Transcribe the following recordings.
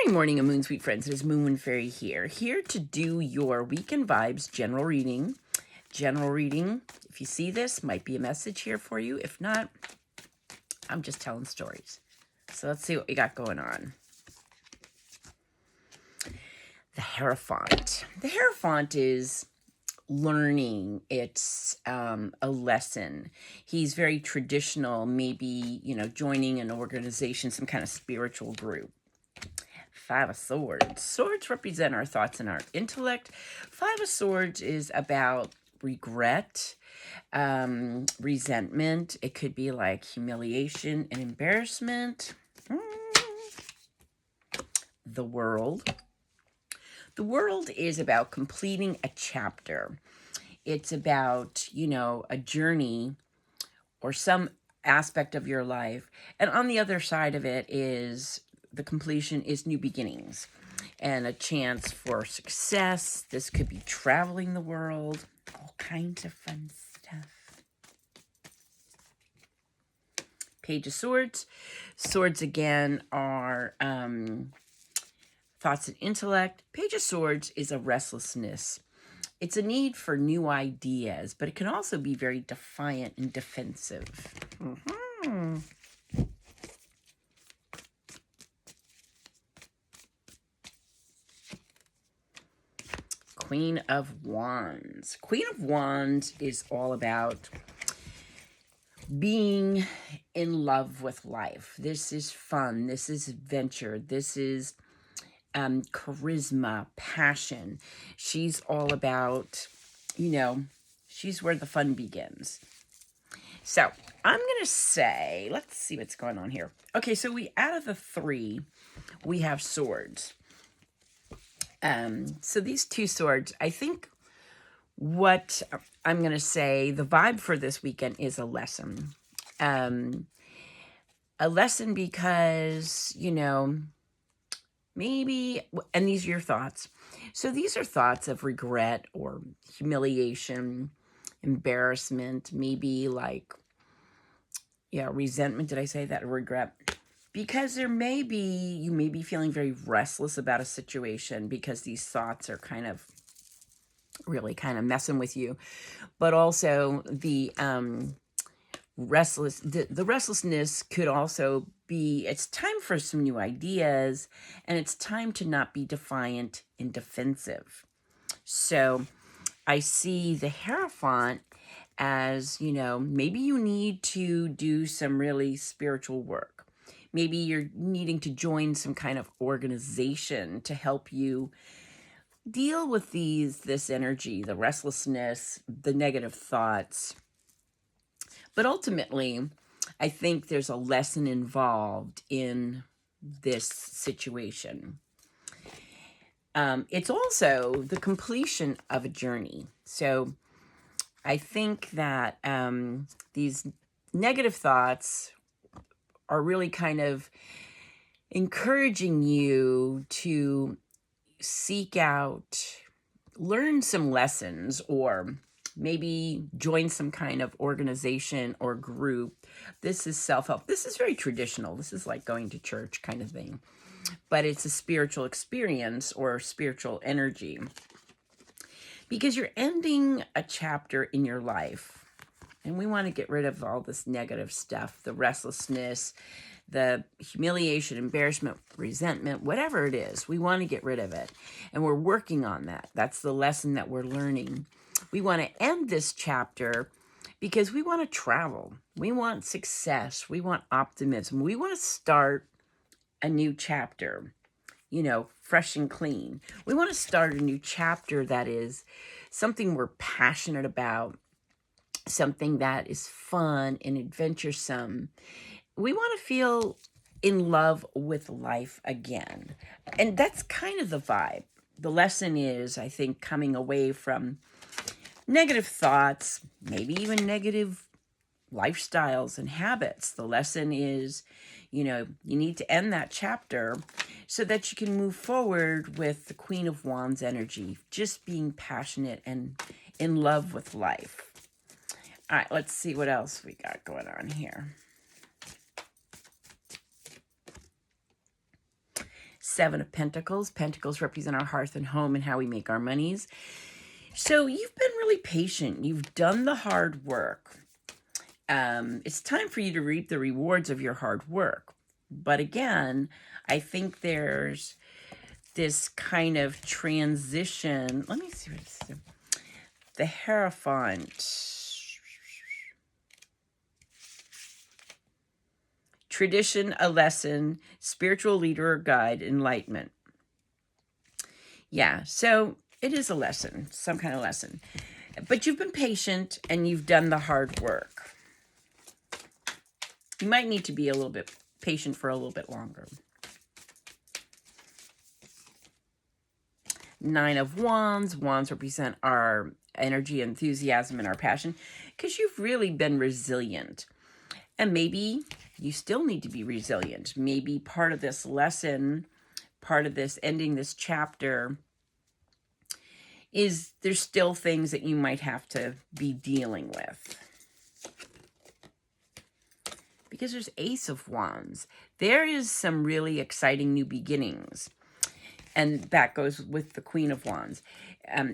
Morning, Moon Sweet Friends. It is Moonwind Fairy here to do your weekend vibes general reading. If you see this, might be a message here for you. If not, I'm just telling stories. So let's see what we got going on. The Hierophant. The Hierophant is learning. It's a lesson. He's very traditional, maybe, joining an organization, some kind of spiritual group. Five of Swords. Swords represent our thoughts and our intellect. Five of Swords is about regret, resentment. It could be like humiliation and embarrassment. The World. The World is about completing a chapter. It's about, a journey or some aspect of your life. And on the other side of it is the completion is new beginnings and a chance for success. This could be traveling the world, all kinds of fun stuff. Page of Swords. Swords again are thoughts and intellect. Page of Swords is a restlessness. It's a need for new ideas, but it can also be very defiant and defensive. Queen of Wands. Queen of Wands is all about being in love with life. This is fun. This is adventure. This is charisma, passion. She's all about, she's where the fun begins. So I'm going to say, let's see what's going on here. Okay, so out of the three, we have swords. So these two swords, I think what I'm going to say, the vibe for this weekend is a lesson. A lesson because, maybe, and these are your thoughts. So these are thoughts of regret or humiliation, embarrassment, maybe like, resentment. Did I say that? Regret. Because you may be feeling very restless about a situation because these thoughts are really messing with you. But also the restlessness could also be, it's time for some new ideas, and it's time to not be defiant and defensive. So I see the Hierophant as, maybe you need to do some really spiritual work. Maybe you're needing to join some kind of organization to help you deal with this energy, the restlessness, the negative thoughts. But ultimately, I think there's a lesson involved in this situation. It's also the completion of a journey. So I think that these negative thoughts are really kind of encouraging you to seek out, learn some lessons, or maybe join some kind of organization or group. This is self-help. This is very traditional. This is like going to church kind of thing. But it's a spiritual experience or spiritual energy. Because you're ending a chapter in your life. And we want to get rid of all this negative stuff, the restlessness, the humiliation, embarrassment, resentment, whatever it is. We want to get rid of it. And we're working on that. That's the lesson that we're learning. We want to end this chapter because we want to travel. We want success. We want optimism. We want to start a new chapter, fresh and clean. We want to start a new chapter that is something we're passionate about, something that is fun and adventuresome. We want to feel in love with life again. And that's kind of the vibe. The lesson is, I think, coming away from negative thoughts, maybe even negative lifestyles and habits. The lesson is, you need to end that chapter so that you can move forward with the Queen of Wands energy, just being passionate and in love with life. All right, let's see what else we got going on here. Seven of Pentacles. Pentacles represent our hearth and home and how we make our monies. So you've been really patient. You've done the hard work. It's time for you to reap the rewards of your hard work. But again, I think there's this kind of transition. Let me see what it says. The Hierophant. Tradition, a lesson, spiritual leader or guide, enlightenment. Yeah, so it is a lesson, some kind of lesson. But you've been patient and you've done the hard work. You might need to be a little bit patient for a little bit longer. Nine of Wands. Wands represent our energy, enthusiasm, and our passion, because you've really been resilient. And maybe you still need to be resilient. Maybe part of this lesson, part of this ending this chapter, is there's still things that you might have to be dealing with. Because there's Ace of Wands. There is some really exciting new beginnings. And that goes with the Queen of Wands.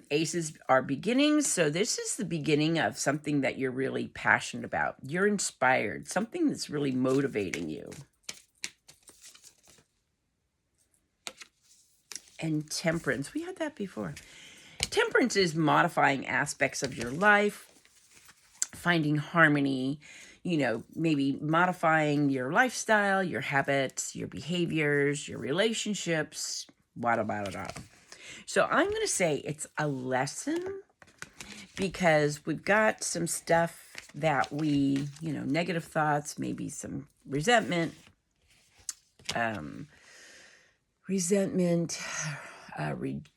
Aces are beginnings, so this is the beginning of something that you're really passionate about. You're inspired, something that's really motivating you. And Temperance, we had that before. Temperance is modifying aspects of your life, finding harmony, maybe modifying your lifestyle, your habits, your behaviors, your relationships, So I'm going to say it's a lesson, because we've got some stuff that we, negative thoughts, maybe some resentment,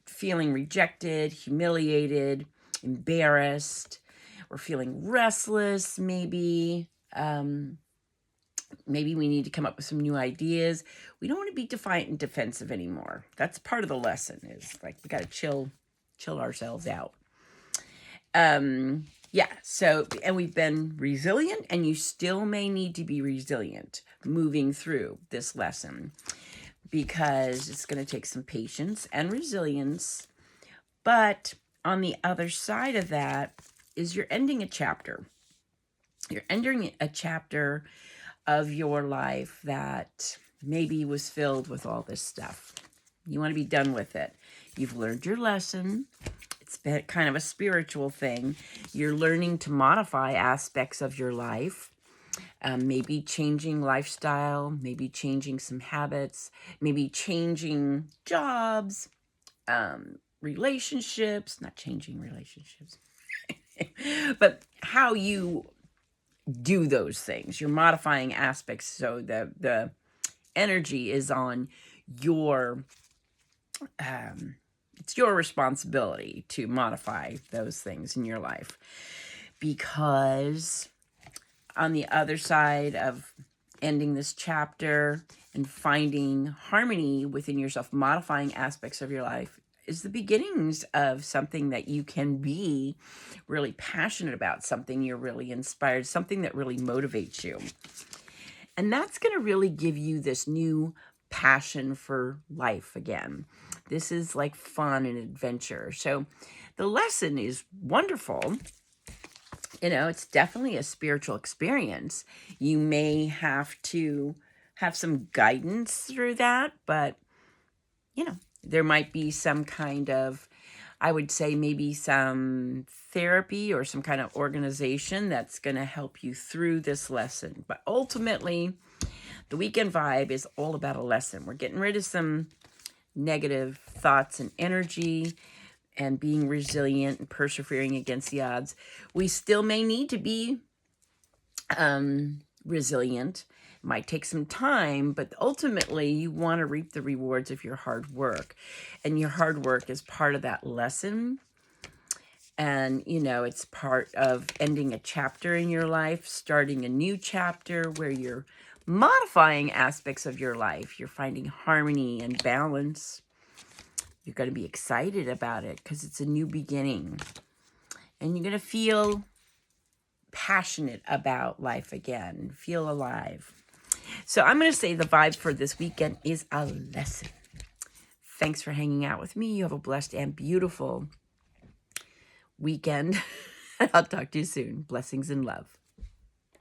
feeling rejected, humiliated, embarrassed. We're feeling restless, maybe. Maybe we need to come up with some new ideas. We don't want to be defiant and defensive anymore. That's part of the lesson, is like we got to chill ourselves out. Yeah, so, and we've been resilient, and you still may need to be resilient moving through this lesson, because it's going to take some patience and resilience. But on the other side of that is you're ending a chapter. You're ending a chapter of your life that maybe was filled with all this stuff. You want to be done with it. You've learned your lesson. It's been kind of a spiritual thing. You're learning to modify aspects of your life. Maybe changing lifestyle, maybe changing some habits, maybe changing jobs, relationships, not changing relationships, but how you do those things. You're modifying aspects, so the energy is on your, it's your responsibility to modify those things in your life. Because on the other side of ending this chapter and finding harmony within yourself, modifying aspects of your life, is the beginnings of something that you can be really passionate about, something you're really inspired, something that really motivates you. And that's going to really give you this new passion for life again. This is like fun and adventure. So the lesson is wonderful. It's definitely a spiritual experience. You may have to have some guidance through that, but, there might be some kind of, I would say maybe some therapy or some kind of organization that's going to help you through this lesson. But ultimately, the weekend vibe is all about a lesson. We're getting rid of some negative thoughts and energy, and being resilient and persevering against the odds. We still may need to be resilient. It might take some time, but ultimately you want to reap the rewards of your hard work. And your hard work is part of that lesson. And, it's part of ending a chapter in your life, starting a new chapter where you're modifying aspects of your life. You're finding harmony and balance. You're going to be excited about it because it's a new beginning. And you're going to feel passionate about life again, feel alive. So I'm going to say the vibe for this weekend is a lesson. Thanks for hanging out with me. You have a blessed and beautiful weekend. I'll talk to you soon. Blessings and love.